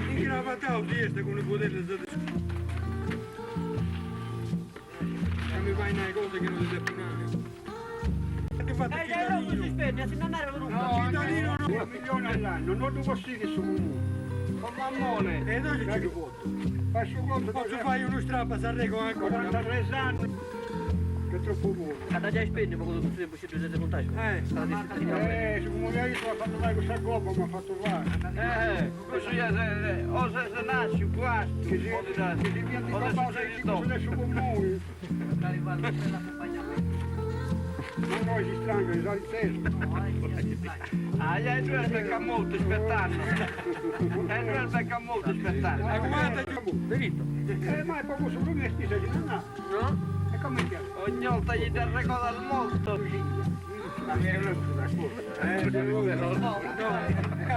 Incravatato este con le budelle da mi vai una cosa che non si deve finire. Che fate cittadino? Non si spende, se non era No, cittadino no. 1 milione all'anno, non lo posso dire su comune. Con mammone. E dove ci voto? Faccio conto Posso fare uno strappo a Sanremo anche? 43 anni. Che è troppo buono. Cada già spende, ma quando tu sei possibile di montaggio. Su come hai visto, ha fatto fare questa coppa, mi ha fatto fare. Questo o se nasci, guasti, Che si viene di papà, sei adesso con noi. Ma noi si stranga, si sa il testo. Ah, gli due becca molto aspettando. E due becca molto aspettando. Guarda, Verità. Ma è proprio su come spesa di non ha. No? E come chiama? Ogni volta gli dà regolo al molto.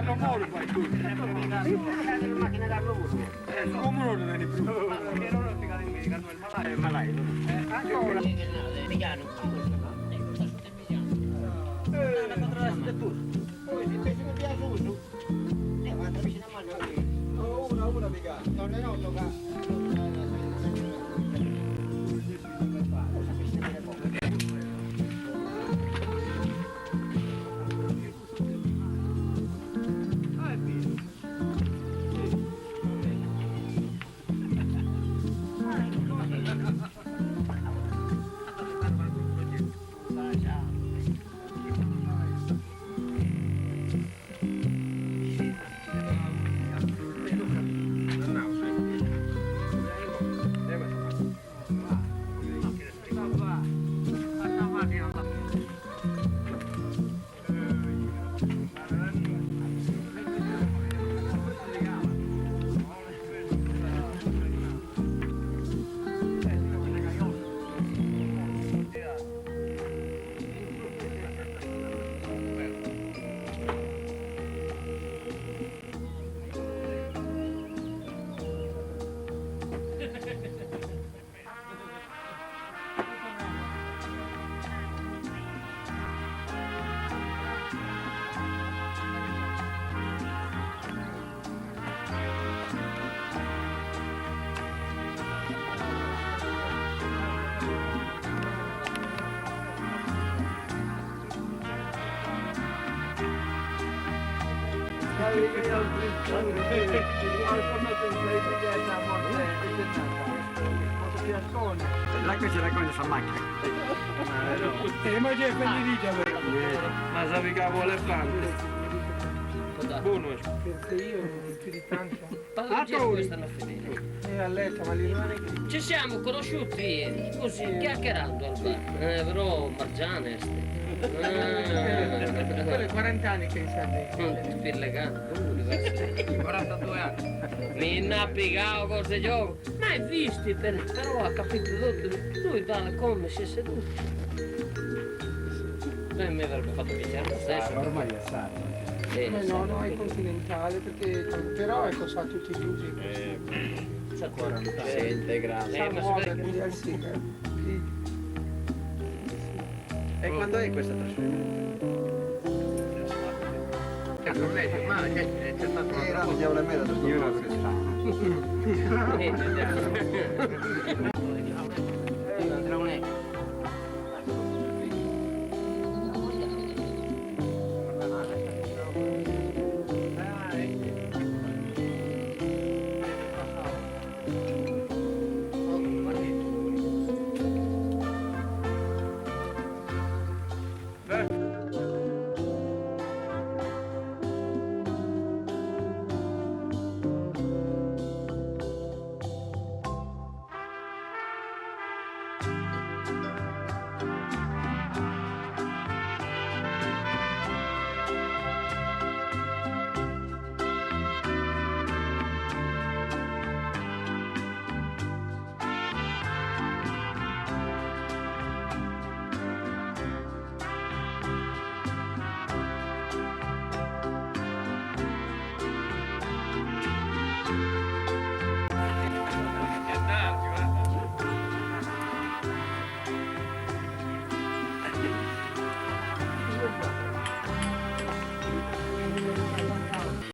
hanno moro poi tu. Le macchine da lavoro. Come non ne più? Perché non ho spiegato in medica, non è malaio. Ancora. Poi se invece mi piace uso, guarda vicino a mano. Una picata. Non è noto che. Là che si raccoglie sta macchina. Ma c'è Federica però. Ma sapi che vuole fare? Buono è. Perché io più di tanto. Come stanno a finire? A letto, ma li rimane qui. Ci siamo conosciuti ieri, così, chiacchierando al bar. Però Margiane, Quello è 40 anni che sei per legare, 42 anni. mi innappicato cose gioco, mai visti però ha capito tutto, lui parla come si è seduto. Beh, mi avrebbe fatto piacere lo stesso. Ormai è stato. No, no, è continentale perché però ecco sa tutti i usi. C'ha 47 gradi. Sa ma muovere, spero che- quindi al sì. E quando è questa trasferta? Non è ma c'è stato una diavolo e mezzo. Io non